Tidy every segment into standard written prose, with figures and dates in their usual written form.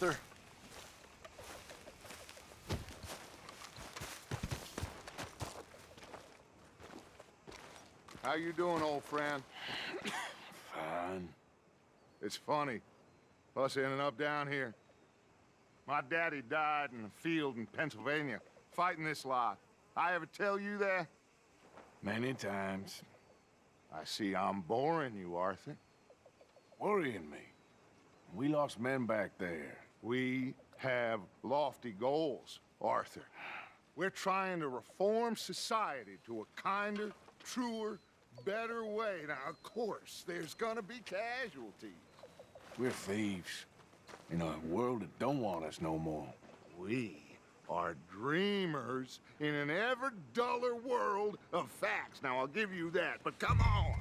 Arthur. How you doing, old friend? Fine. It's funny, us ending up down here. My daddy died in a field in Pennsylvania, fighting this lot. I ever tell you that? Many times. I see I'm boring you, Arthur. Worrying me. We lost men back there. We have lofty goals, Arthur. We're trying to reform society to a kinder, truer, better way. Now, of course, there's gonna be casualties. We're thieves. In a world that don't want us no more. We are dreamers in an ever duller world of facts. Now, I'll give you that, but come on.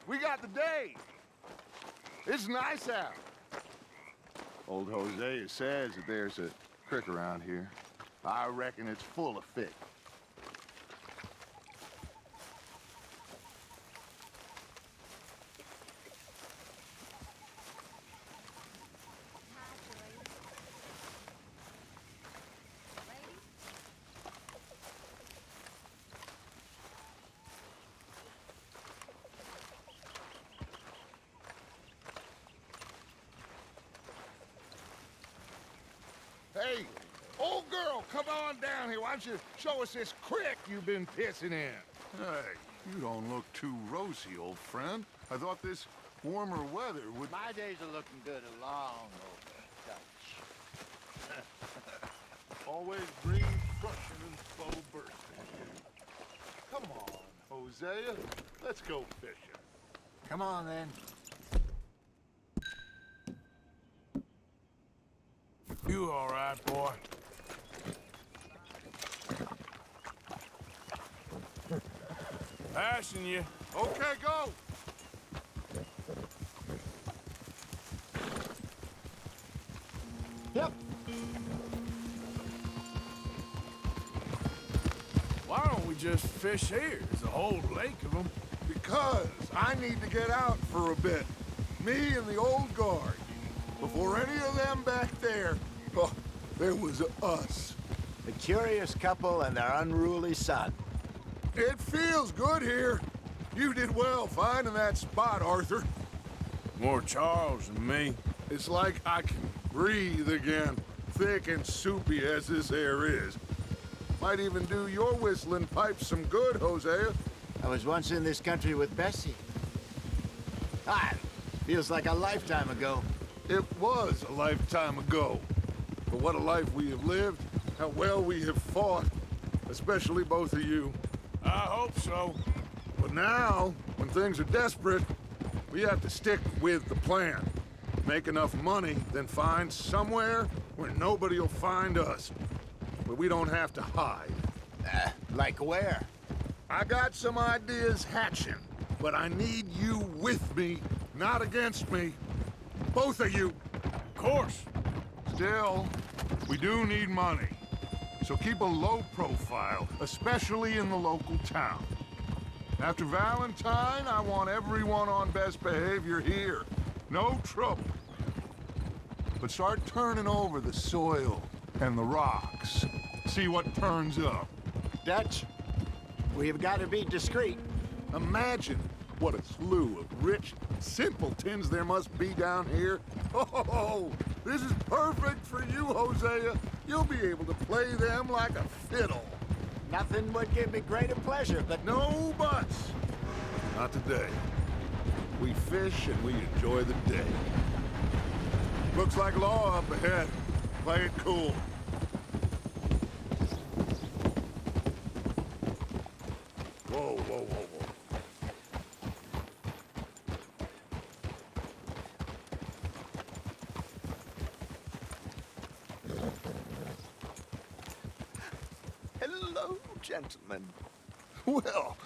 We got the day. It's nice out. Old Hosea says that there's a creek around here. I reckon it's full of fish. Hey, old girl, come on down here. Why don't you show us this creek you've been pissing in? Hey, you don't look too rosy, old friend. I thought this warmer weather would... My days are looking good along over Always green, crushing, and slow bursting. Come on, Hosea. Let's go fishing. Come on, then. You all right, boy? Passing you. Okay, go! Yep. Why don't we just fish here? There's a whole lake of them. Because I need to get out for a bit. Me and the old guard. Before any of them back there, oh, there was us. The curious couple and their unruly son. It feels good here. You did well finding that spot, Arthur. More Charles than me. It's like I can breathe again, thick and soupy as this air is. Might even do your whistling pipes some good, Hosea. I was once in this country with Bessie. Feels like a lifetime ago. It was a lifetime ago. But what a life we have lived, how well we have fought, especially both of you. I hope so. But now, when things are desperate, we have to stick with the plan. Make enough money, then find somewhere where nobody will find us. Where we don't have to hide. Like where? I got some ideas hatching, but I need you with me, not against me. Both of you. Of course. Still, we do need money. So keep a low profile, especially in the local town. After Valentine, I want everyone on best behavior here. No trouble. But start turning over the soil and the rocks. See what turns up. Dutch, we've got to be discreet. Imagine what a slew of rich simpletons there must be down here. Oh, this is perfect for you, Hosea. You'll be able to play them like a fiddle. Nothing would give me greater pleasure, but No buts. Not today. We fish and we enjoy the day. Looks like law up ahead. Play it cool. Whoa, whoa, whoa, whoa. Hello, gentlemen. Well,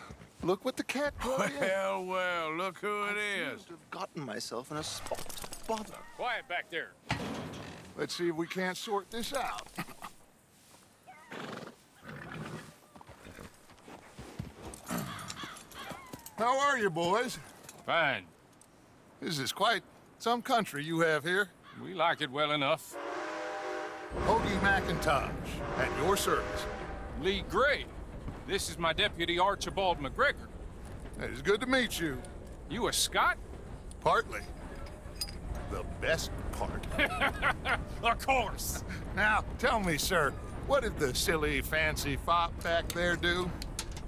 look what the cat brought in. Well, well, look who it is. I've gotten myself in a spot. Bother. Quiet back there. Let's see if we can't sort this out. How are you, boys? Fine. This is quite some country you have here. We like it well enough. Hoagie McIntosh, at your service. Lee Gray. This is my deputy Archibald McGregor. It's good to meet you. You a Scot? Partly. The best part. Of course. Now, tell me, sir, what did the silly, fancy fop back there do?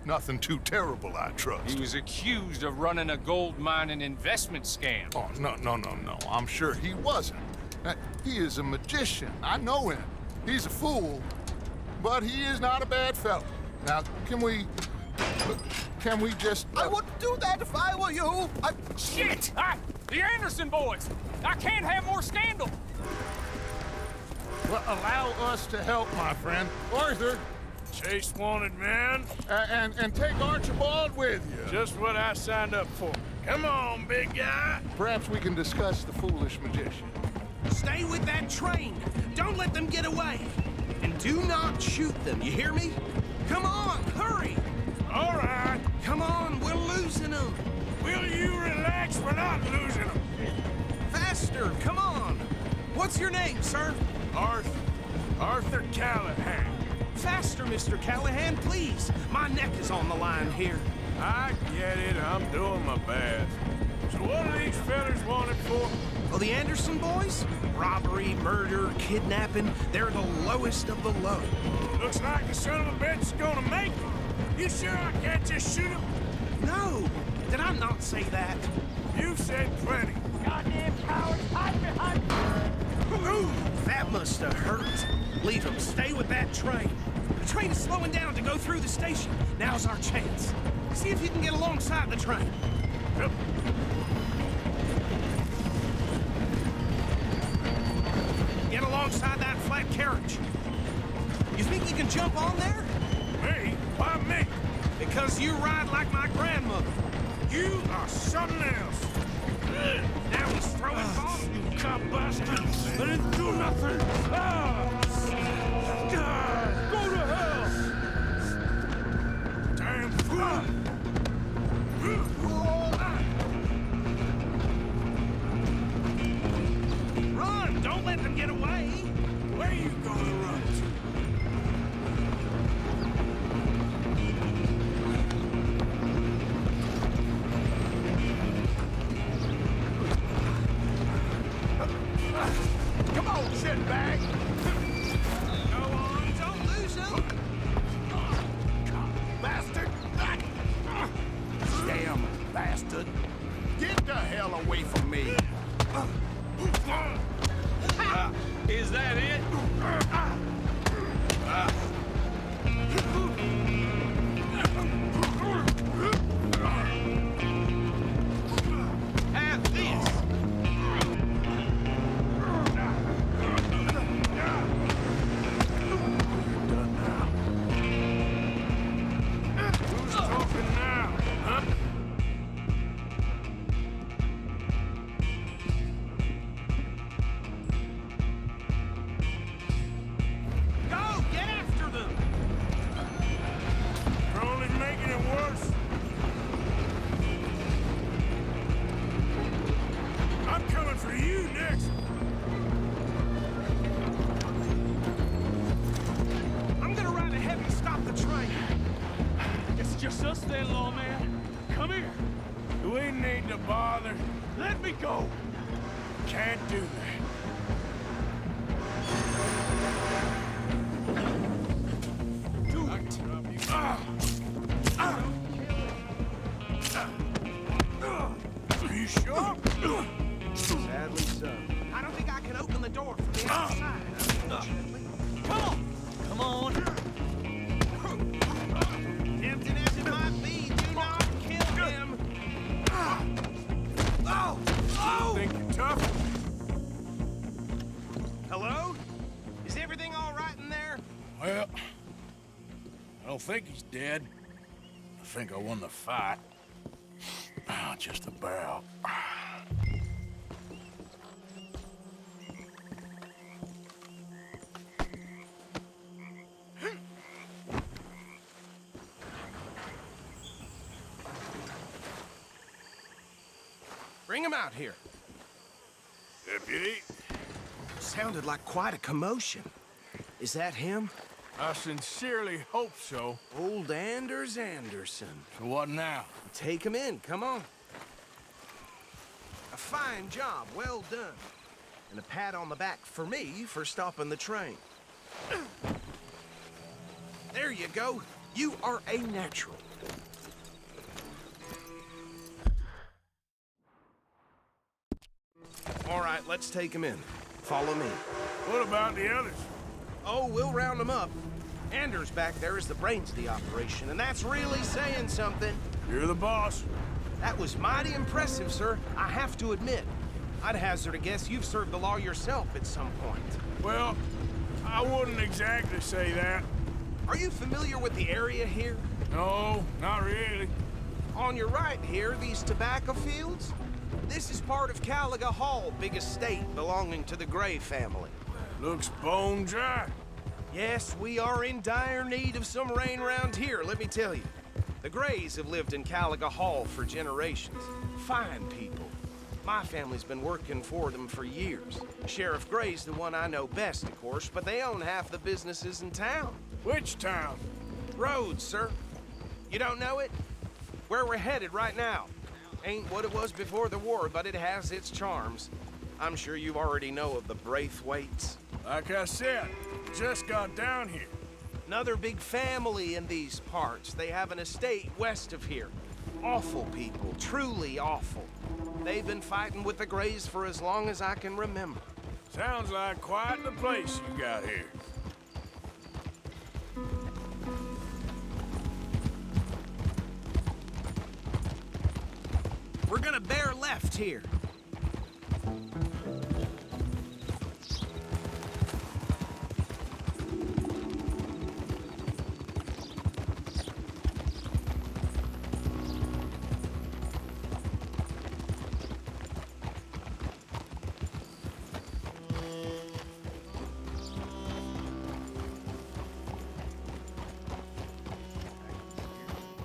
Nothing too terrible, I trust. He was accused of running a gold mining investment scam. Oh, no. I'm sure he wasn't. He is a magician. I know him. He's a fool, but he is not a bad fellow. Now, can we just... I wouldn't do that if I were you. Shit! The Anderson boys! I can't have more scandal! Well, allow us to help, my friend. Arthur, Chase wanted man. and take Archibald with you. Just what I signed up for. Come on, big guy. Perhaps we can discuss the foolish magician. Stay with that train. Don't let them get away. And do not shoot them, you hear me? Come on, hurry! All right. Come on, we're losing them. Will you relax? We're not losing them. Faster, come on. What's your name, sir? Arthur Callahan. Faster, Mr. Callahan, please. My neck is on the line here. I get it. I'm doing my best. So what are these fellas wanted for? Oh, the Anderson boys? Robbery, murder, kidnapping. They're the lowest of the low. Looks like the son of a bitch is gonna make it. You sure I can't just shoot him? No, did I not say that? You said plenty. Goddamn cowards, hide behind me! Ooh, that must have hurt. Leave him. Stay with that train. The train is slowing down to go through the station. Now's our chance. See if you can get alongside the train. Get alongside that flat carriage. You think you can jump on there? Me? Why me? Because you ride like my grandmother. You are something else. Now he's throwing bombs. You cop bastard. I didn't do nothing. Go to hell. Damn fool. Run! Don't let them get away! Where you gonna run to? Come on, shitbag! Go on, don't lose them! Bastard! Damn bastard! Get the hell away from me! Is that it? Have this! Who's talking now? Huh? Go! Get after them! You're only making it worse. I'm coming for you next. I'm gonna ride ahead and stop the train. It's just us then, lawman. Come here. Do we need to bother? Let me go. Can't do that. Do it. Are you sure? Sadly so. I don't think I can open the door from the outside, unfortunately. Come on. Tempting as it might be, do not kill him. Oh! Think you're tough? Hello? Is everything all right in there? Well, I don't think he's dead. I think I won the fight. Just about. Bring him out here. Deputy, Sounded like quite a commotion. Is that him? I sincerely hope so. Old Anders Anderson. So what now? Take him in, come on. A fine job, well done. And a pat on the back for me for stopping the train. There you go. You are a natural. All right, let's take him in. Follow me. What about the others? Oh, we'll round them up. Anders back there is the brains of the operation, and that's really saying something. You're the boss. That was mighty impressive, sir. I have to admit. I'd hazard a guess you've served the law yourself at some point. Well, I wouldn't exactly say that. Are you familiar with the area here? No, not really. On your right here, these tobacco fields? This is part of Caliga Hall, big estate belonging to the Gray family. Looks bone dry. Yes, we are in dire need of some rain around here, let me tell you. The Grays have lived in Caliga Hall for generations. Fine people. My family's been working for them for years. Sheriff Gray's the one I know best, of course, but they own half the businesses in town. Which town? Rhodes, sir. You don't know it? Where we're headed right now. Ain't what it was before the war, but it has its charms. I'm sure you already know of the Braithwaites. Like I said, just got down here. Another big family in these parts. They have an estate west of here. Awful people, truly awful. They've been fighting with the Grays for as long as I can remember. Sounds like quite the place you got here. We're gonna bear left here.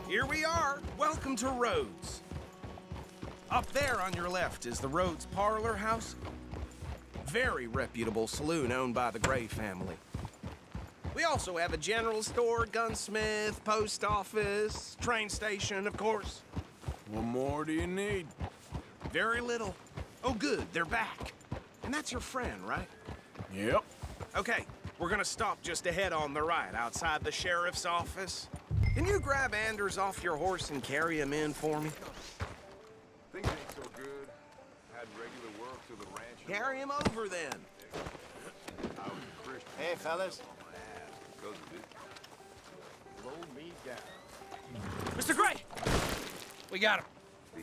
Here we are. Welcome to Rhodes. Up there on your left is the Rhodes Parlor House. Very reputable saloon owned by the Gray family. We also have a general store, gunsmith, post office, train station, of course. What more do you need? Very little. Oh, good, they're back. And that's your friend, right? Yep. Okay, we're gonna stop just ahead on the right, outside the sheriff's office. Can you grab Anders off your horse and carry him in for me? Things ain't so good. Had regular work to the ranch. Carry him over, then. I was a Christian. Hey, fellas. On my ass because of it. Roll me down. Mr. Gray! We got him.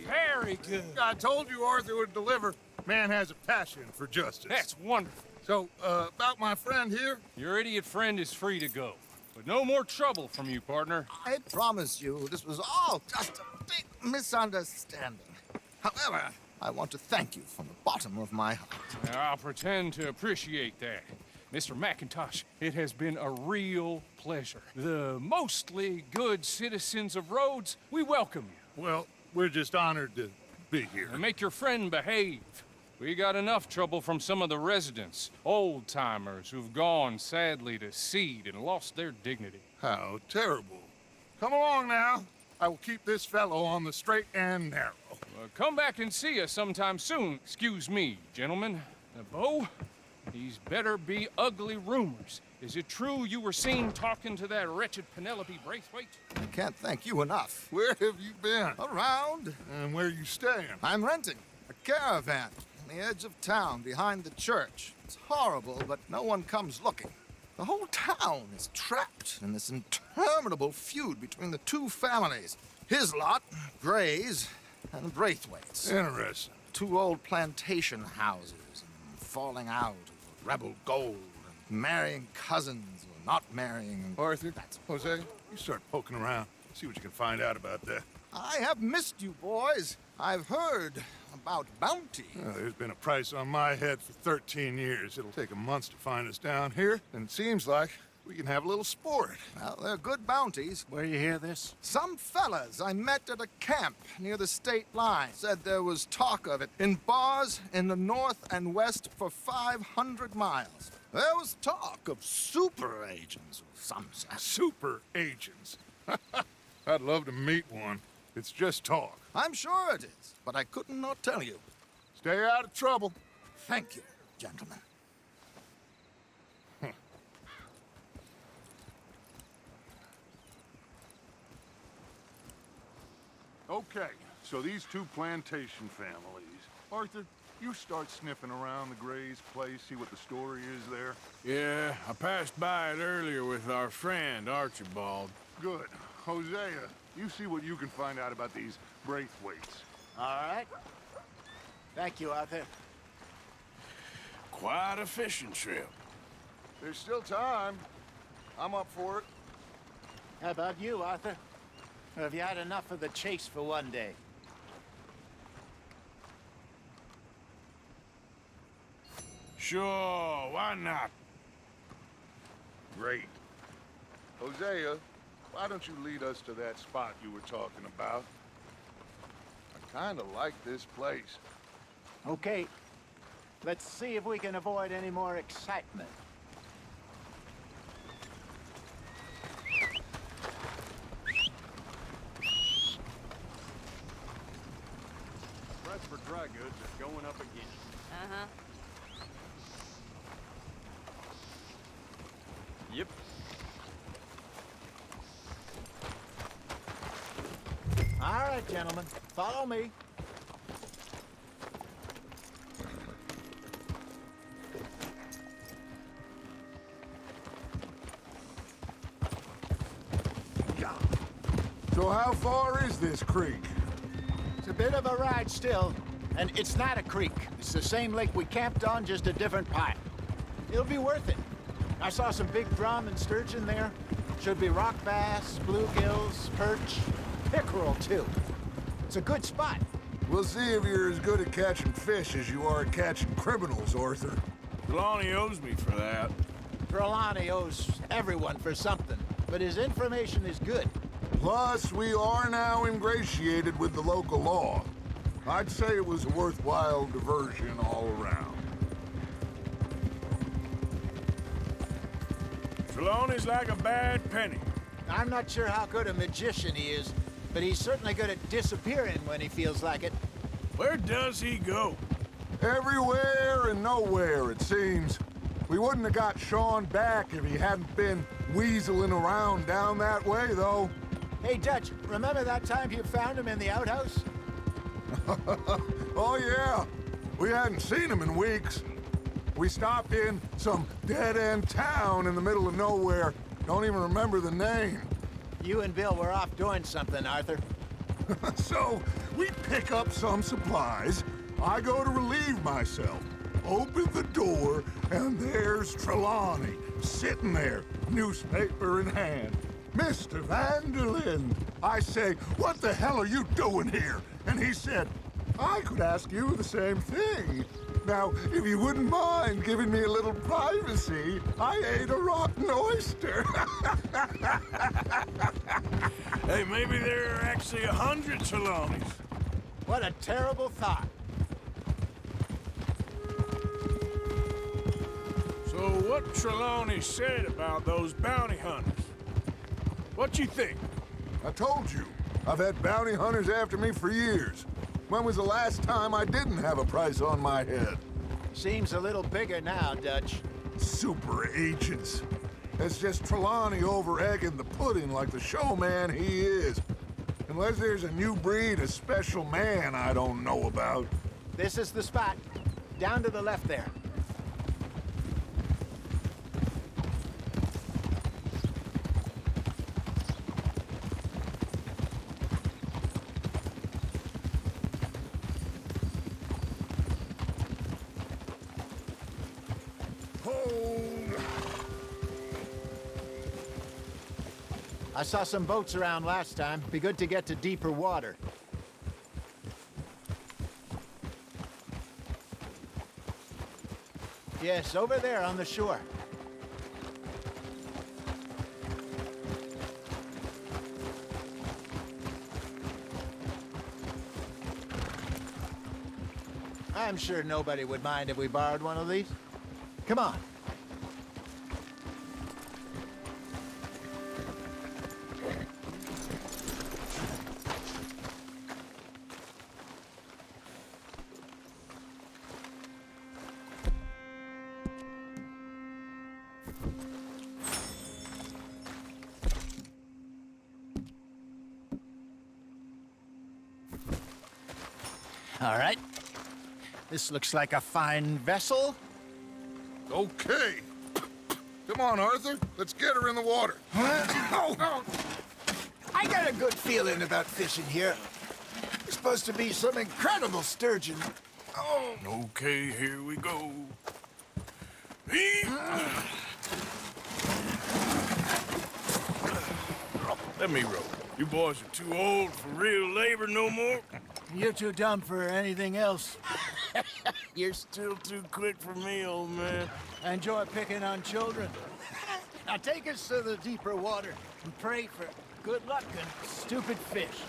Very good. I told you Arthur would deliver. Man has a passion for justice. That's wonderful. So, about my friend here? Your idiot friend is free to go. But no more trouble from you, partner. I promise you, this was all just a big misunderstanding. However, I want to thank you from the bottom of my heart. Now, I'll pretend to appreciate that. Mr. McIntosh, it has been a real pleasure. The mostly good citizens of Rhodes, we welcome you. Well, we're just honored to be here. And make your friend behave. We got enough trouble from some of the residents, old-timers who've gone, sadly, to seed and lost their dignity. How terrible. Come along now. I will keep this fellow on the straight and narrow. Come back and see us sometime soon. Excuse me, gentlemen. Bo, these better be ugly rumors. Is it true you were seen talking to that wretched Penelope Braithwaite? I can't thank you enough. Where have you been? Around. And where you staying? I'm renting a caravan on the edge of town behind the church. It's horrible, but no one comes looking. The whole town is trapped in this interminable feud between the two families. His lot, Gray's, and the Braithwaites. Interesting. Two old plantation houses, and falling out of rebel gold, and marrying cousins or not marrying. Arthur, Jose, you start poking around. See what you can find out about that. I have missed you, boys. I've heard about bounty. Well, there's been a price on my head for 13 years. It'll take a month to find us down here, and it seems like We can have a little sport. Well, they're good bounties. Where you hear this? Some fellas I met at a camp near the state line said there was talk of it in bars in the north and west for 500 miles. There was talk of super agents of some sort. Super agents. I'd love to meet one. It's just talk. I'm sure it is, but I couldn't not tell you. Stay out of trouble. Thank you, gentlemen. Okay, so these two plantation families. Arthur, you start sniffing around the Gray's place, see what the story is there. Yeah, I passed by it earlier with our friend, Archibald. Good. Hosea, you see what you can find out about these Braithwaites. All right. Thank you, Arthur. Quite a fishing trip. There's still time. I'm up for it. How about you, Arthur? Or have you had enough of the chase for one day? Sure, why not? Great. Hosea, why don't you lead us to that spot you were talking about? I kind of like this place. Okay. Let's see if we can avoid any more excitement. Price for dry goods is going up again. Uh-huh. Yep. All right, gentlemen. Follow me. So how far is this creek? It's a bit of a ride still, and it's not a creek. It's the same lake we camped on, just a different pipe. It'll be worth it. I saw some big drum and sturgeon there. Should be rock bass, bluegills, perch, pickerel too. It's a good spot. We'll see if you're as good at catching fish as you are at catching criminals, Arthur. Trelawney owes me for that. Trelawney owes everyone for something, but his information is good. Plus, we are now ingratiated with the local law. I'd say it was a worthwhile diversion all around. Trelawney's like a bad penny. I'm not sure how good a magician he is, but he's certainly good at disappearing when he feels like it. Where does he go? Everywhere and nowhere, it seems. We wouldn't have got Sean back if he hadn't been weaseling around down that way, though. Hey, Dutch, remember that time you found him in the outhouse? Oh, yeah. We hadn't seen him in weeks. We stopped in some dead-end town in the middle of nowhere. Don't even remember the name. You and Bill were off doing something, Arthur. So, we pick up some supplies. I go to relieve myself. Open the door, and there's Trelawney, sitting there, newspaper in hand. Mr. Van-der-Linde. I say, what the hell are you doing here? And he said, I could ask you the same thing. Now, if you wouldn't mind giving me a little privacy, I ate a rotten oyster. Hey, maybe there are actually 100 Trelawneys. What a terrible thought. So what Trelawney said about those bounty hunters? What you think? I told you, I've had bounty hunters after me for years. When was the last time I didn't have a price on my head? Seems a little bigger now, Dutch. Super agents. It's just Trelawney over-egging the pudding like the showman he is. Unless there's a new breed of special man I don't know about. This is the spot. Down to the left there. I saw some boats around last time. Be good to get to deeper water. Yes, over there on the shore. I'm sure nobody would mind if we borrowed one of these. Come on. All right. This looks like a fine vessel. Okay. Come on, Arthur. Let's get her in the water. I got a good feeling about fishing here. There's supposed to be some incredible sturgeon. Oh, Okay, here we go. Let me row. You boys are too old for real labor no more. You're too dumb for anything else. You're still too quick for me, old man. I enjoy picking on children. Now take us to the deeper water and pray for good luck and stupid fish.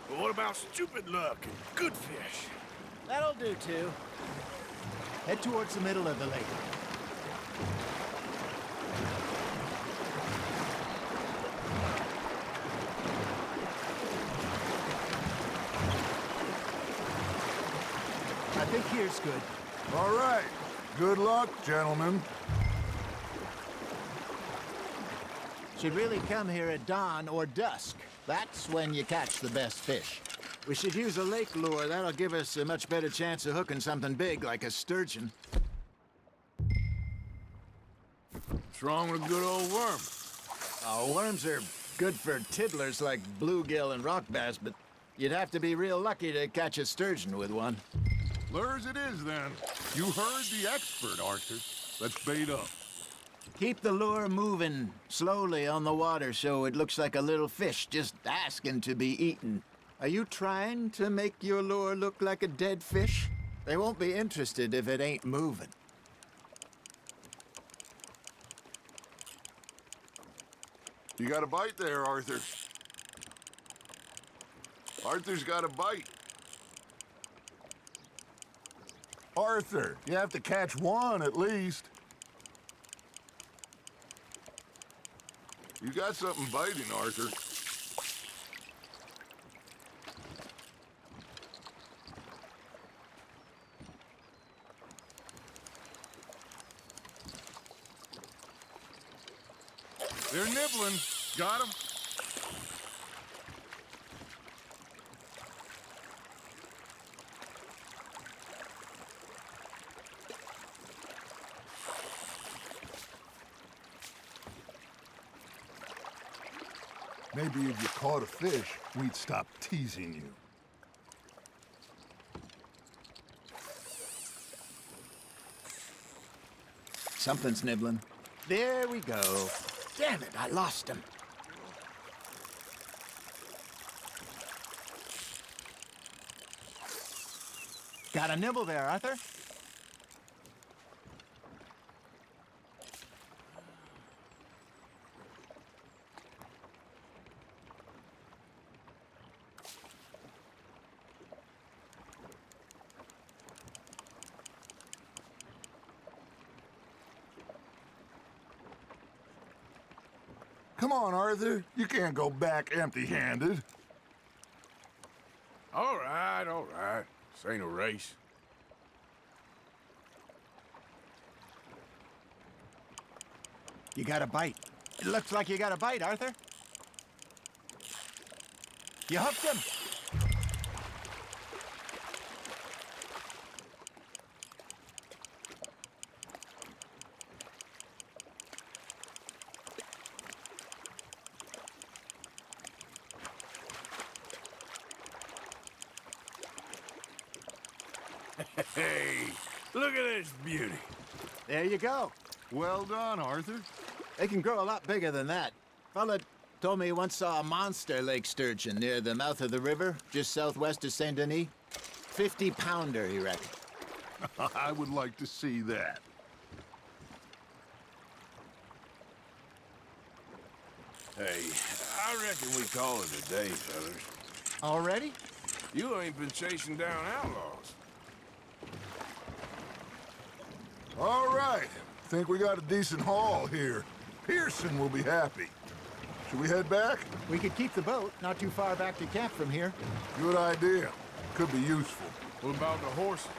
But what about stupid luck and good fish? That'll do, too. Head towards the middle of the lake. I think here's good. all right. Good luck, gentlemen. Should really come here at dawn or dusk. That's when you catch the best fish. We should use a lake lure. That'll give us a much better chance of hooking something big like a sturgeon. What's wrong with a good old worm? Oh, worms are good for tiddlers like bluegill and rock bass, but you'd have to be real lucky to catch a sturgeon with one. Lures it is, then. You heard the expert, Arthur. Let's bait up. Keep the lure moving slowly on the water so it looks like a little fish just asking to be eaten. Are you trying to make your lure look like a dead fish? They won't be interested if it ain't moving. You got a bite there, Arthur. Arthur's got a bite. Arthur, you have to catch one at least. You got something biting, Arthur. They're nibbling. Got 'em. Maybe if you caught a fish, we'd stop teasing you. Something's nibbling. There we go. Damn it, I lost him. Got a nibble there, Arthur. Come on, Arthur. You can't go back empty-handed. All right, all right. This ain't a race. You got a bite. It looks like you got a bite, Arthur. You hooked him. Hey, look at this beauty. There you go. Well done, Arthur. They can grow a lot bigger than that. Fella told me he once saw a monster lake sturgeon near the mouth of the river, just southwest of Saint Denis. 50-pounder, he reckoned. I would like to see that. Hey, I reckon we call it a day, fellas. Already? You ain't been chasing down outlaws. All right. Think we got a decent haul here. Pearson will be happy. Should we head back? We could keep the boat not too far back to camp from here. Good idea. Could be useful. What about the horses?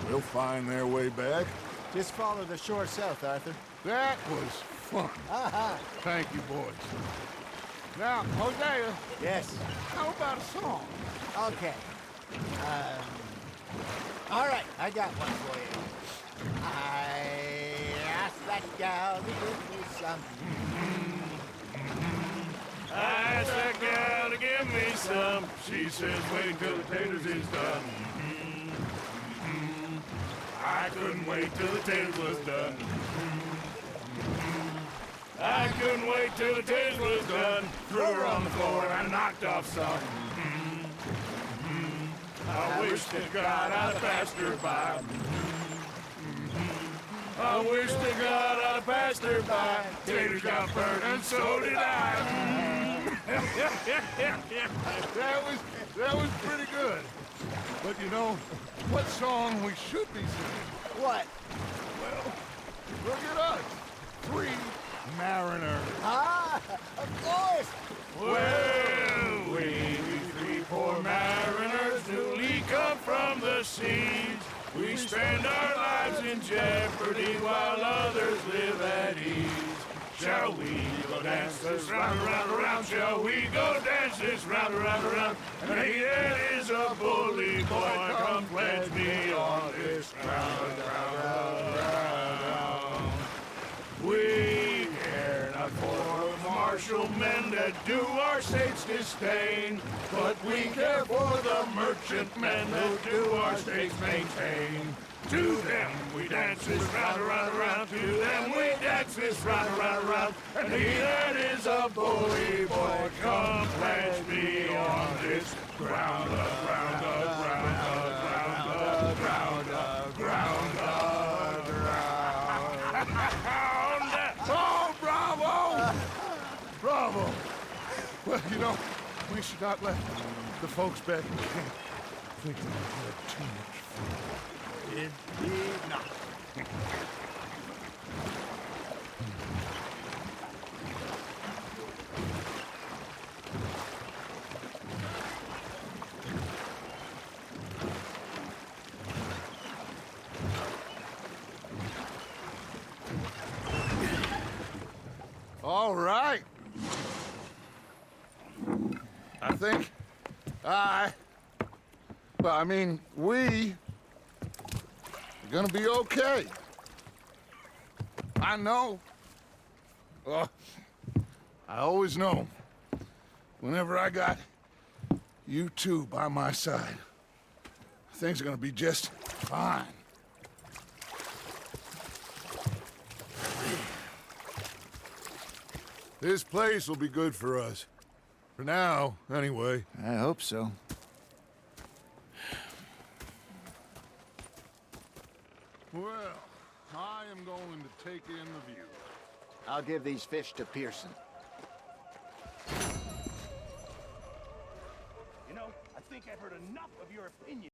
They'll find their way back. Just follow the shore south, Arthur. That was fun. Aha! Thank you, boys. Now, Hosea, Yes. how about a song? Okay. All right, I got one for you. I asked that gal to give me some. I asked that gal to give me some. She says, wait till the taters is done. I couldn't wait till the taters was done. I couldn't wait till the taters was done. Threw her on the floor and I knocked off some. I wish to God I'd passed her by. I wish to God I'd passed her by. Taters got burned and so did I. That was pretty good. But you know, what song we should be singing? What? Well, look at us. 3 mariners. Ah, of course. Well, we 3 poor mariners newly come from the seas. We spend our lives in jeopardy while others live at ease. Shall we go dance this round, around, around? Shall we go dance this round, around, around? And he that is a bully boy, come pledge me on this ground, ground. We care not for the martial men that do our state's disdain, but we care for the merchant men who do our state's maintain. To them we dance this round, around, around. To them we dance this round, around, around. And he that is a bully boy, come pledge me on this ground, ground, ground, ground, ground, ground, ground. Oh, bravo! Bravo! Well, you know, we should not let the folks back in camp think that we had too much fun. Indeed not. All right. I think we are gonna be okay. I know. I always know. Whenever I got you two by my side, things are gonna be just fine. This place will be good for us. For now, anyway. I hope so. Well, I am going to take in the view. I'll give these fish to Pearson. You know, I think I've heard enough of your opinion.